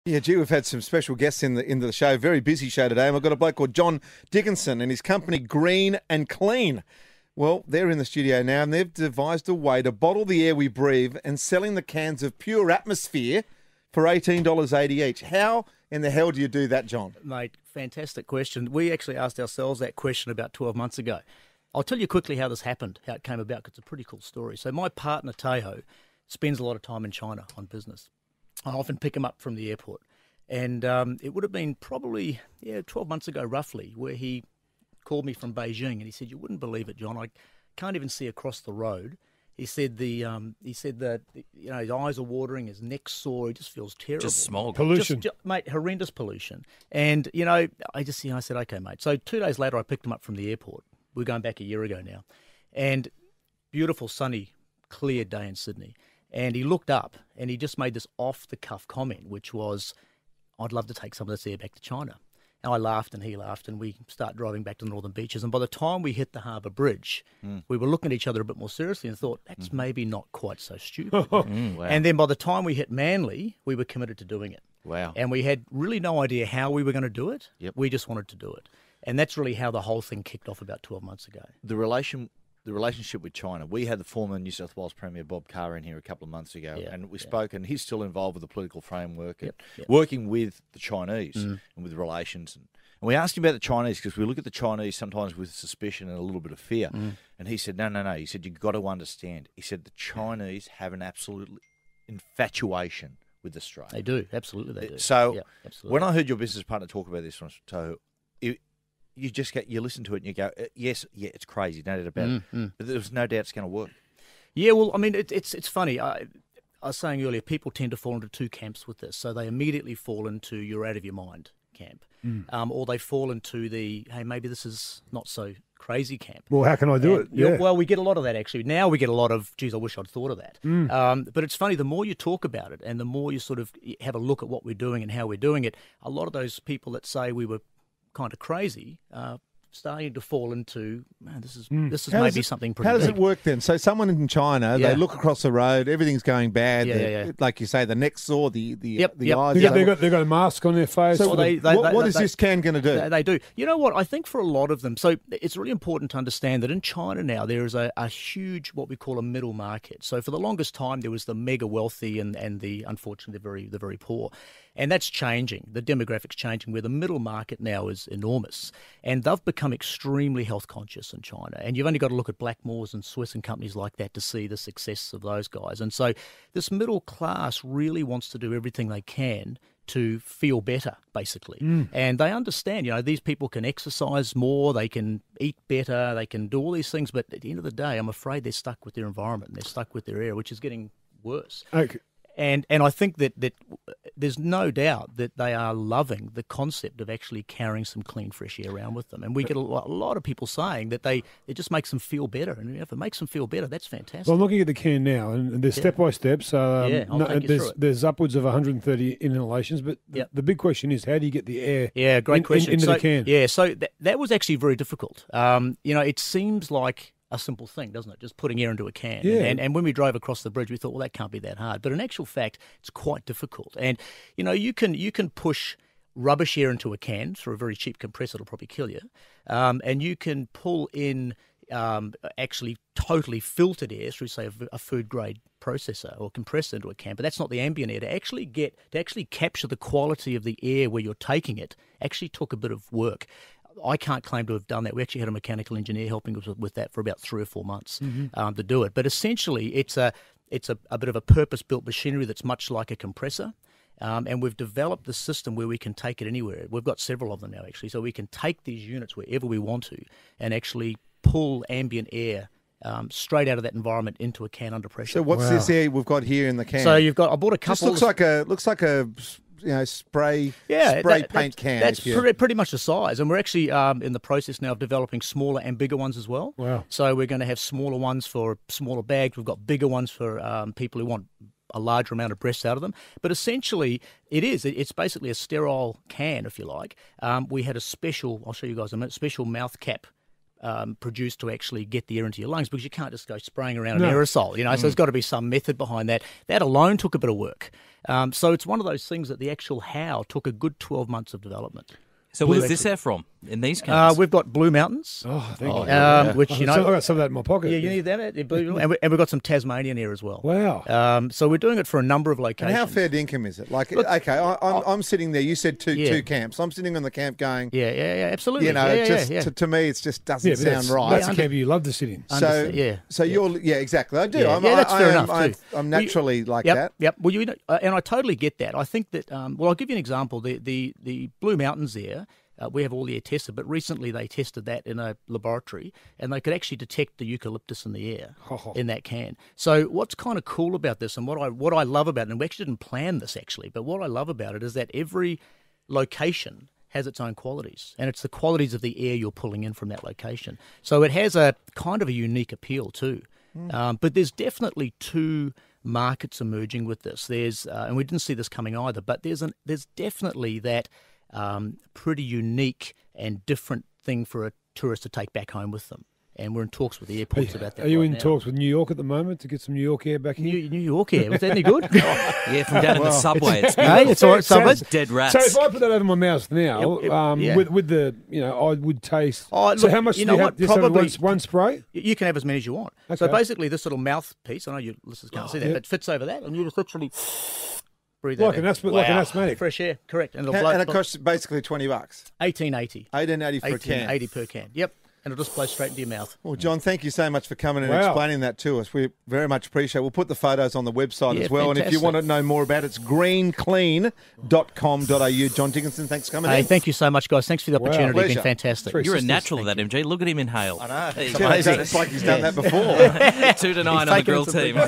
Yeah, gee, we've had some special guests in the show. Very busy show today. And we've got a bloke called John Dickinson and his company Green and Clean. Well, they're in the studio now and they've devised a way to bottle the air we breathe and selling the cans of pure atmosphere for $18.80 each. How in the hell do you do that, John? Mate, fantastic question. We actually asked ourselves that question about 12 months ago. I'll tell you quickly how this happened, how it came about, because it's a pretty cool story. So my partner, Teho, spends a lot of time in China on business. I often pick him up from the airport. And it would have been probably 12 months ago, roughly, where he called me from Beijing and he said, "You wouldn't believe it, John. I can't even see across the road." He said that his eyes are watering, his neck's sore, he just feels terrible. Just smog. Pollution. Mate, horrendous pollution. And, I said, okay, mate. So 2 days later, I picked him up from the airport. We're going back a year ago now. And beautiful, sunny, clear day in Sydney. And he looked up and he just made this off-the-cuff comment, which was, "I'd love to take some of this air back to China." And I laughed and he laughed and we start driving back to the northern beaches. And by the time we hit the Harbour Bridge, we were looking at each other a bit more seriously and thought, that's maybe not quite so stupid. Wow. And then by the time we hit Manly, we were committed to doing it. Wow. And we had really no idea how we were going to do it. Yep. We just wanted to do it. And that's really how the whole thing kicked off about 12 months ago. The relationship with China. We had the former New South Wales Premier Bob Carr in here a couple of months ago, and we spoke, and he's still involved with the political framework and working with the Chinese and with relations. And we asked him about the Chinese because we look at the Chinese sometimes with suspicion and a little bit of fear. And he said, no. He said, you've got to understand. He said the Chinese have an absolute infatuation with Australia. They do. Absolutely they do. So absolutely. when I heard your business partner talk about this, Toho, you listen to it and you go, yes, it's crazy, no doubt about it. But there's no doubt it's going to work. Yeah, well, I mean, it's funny. I was saying earlier, people tend to fall into two camps with this. So they immediately fall into you're out of your mind camp. Or they fall into the, hey, maybe this is not so crazy camp. Well, how can I do it? Yeah. Well, we get a lot of that, actually. Now we get a lot of, geez, I wish I'd thought of that. But it's funny, the more you talk about it and the more you sort of have a look at what we're doing and how we're doing it, a lot of those people that say we were kind of crazy, starting to fall into, man, this is maybe something pretty How does big. it work then? So someone in China, they look across the road, everything's going bad. Like you say, the neck's sore, the eyes. They've got a mask on their face. So what is this can going to do? They do. You know what? I think for a lot of them, so it's really important to understand that in China now there is a huge, what we call a middle market. So for the longest time there was the mega wealthy and the unfortunately the very poor. And that's changing. The demographic's changing where the middle market now is enormous. And they've become extremely health conscious in China. And you've only got to look at Blackmores and Swiss and companies like that to see the success of those guys. And so this middle class really wants to do everything they can to feel better, basically. And they understand, these people can exercise more, they can eat better, they can do all these things. But at the end of the day, I'm afraid they're stuck with their environment and they're stuck with their air, which is getting worse. Okay. And I think that there's no doubt that they are loving the concept of actually carrying some clean, fresh air around with them. And we get a lot of people saying that it just makes them feel better. And if it makes them feel better, that's fantastic. Well, I'm looking at the can now, and there's step-by-step. So I'll take you through it. There's upwards of 130 inhalations. But the big question is, how do you get the air into the can? Yeah, so that was actually very difficult. It seems like a simple thing, doesn't it? Just putting air into a can. Yeah. And when we drove across the bridge, we thought, well, that can't be that hard. But in actual fact, it's quite difficult. And, you can push rubbish air into a can through a very cheap compressor. It'll probably kill you. And you can pull in actually totally filtered air through, say, a food-grade processor or compressor into a can. But that's not the ambient air. To actually capture the quality of the air where you're taking it actually took a bit of work. I can't claim to have done that. We actually had a mechanical engineer helping us with that for about 3 or 4 months to do it. But essentially, it's a bit of a purpose-built machinery that's much like a compressor. And we've developed the system where we can take it anywhere. We've got several of them now, actually. So we can take these units wherever we want to and actually pull ambient air straight out of that environment into a can under pressure. So what's this air we've got here in the can? So I bought a couple. Just looks like a spray paint can. That's pretty much the size. And we're actually in the process now of developing smaller and bigger ones as well. Wow. So we're going to have smaller ones for smaller bags. We've got bigger ones for people who want a larger amount of breaths out of them. But essentially, it's basically a sterile can, if you like. We had a special, I'll show you guys in a minute, special mouth cap produced to actually get the air into your lungs, because you can't just go spraying around an aerosol, so there's got to be some method behind that. That alone took a bit of work. So it's one of those things that the actual how took a good 12 months of development. So where's this air from in these cans? We've got Blue Mountains. Oh, thank you. Which, I've got some of that in my pocket. Yeah, you need that. And we've got some Tasmanian air as well. Wow. So we're doing it for a number of locations. And how fair dinkum is it? Like, look, okay, I'm sitting there. You said two camps. I'm sitting on the camp going... Yeah, absolutely. To me, it just doesn't sound right. That's a camp you love to sit in. So you're... Yeah, exactly. I do. That's fair enough too. I'm naturally that. Yep. Well, and I totally get that. I think that... I'll give you an example. The Blue Mountains there... we have all the air tested, but recently they tested that in a laboratory, and they could actually detect the eucalyptus in the air in that can. So what's kind of cool about this, and what I love about it, and we actually didn't plan this actually, but what I love about it is that every location has its own qualities, and it's the qualities of the air you're pulling in from that location. So it has a kind of a unique appeal too. But there's definitely two markets emerging with this. There's, and we didn't see this coming either, but there's definitely that pretty unique and different thing for a tourist to take back home with them. And we're in talks with the airports about that. Are you in talks with New York at the moment to get some New York air back here? New York air, was that any good? Yeah, from down in the subway. It's all right, subway. Dead rats. So if I put that over my mouth now, with the, I would taste. So how much do you have? Probably one spray? You can have as many as you want. Okay. So basically, this little mouthpiece, I know you listeners can't see that, but it fits over that, and you just literally... Like an asthmatic. Fresh air, correct. And it costs basically $20. $18.80. $18.80 for a can. $18.80 per can. Yep. And it'll just blow straight into your mouth. Well, John, thank you so much for coming and explaining that to us. We very much appreciate it. We'll put the photos on the website as well. Fantastic. And if you want to know more about it, it's greenclean.com.au. John Dickinson, thanks for coming in. Thank you so much, guys. Thanks for the opportunity. It's been fantastic. You're a natural at that, MG. Look at him inhale. I know. It's amazing. It's like he's done that before. 2-9 on the grill team.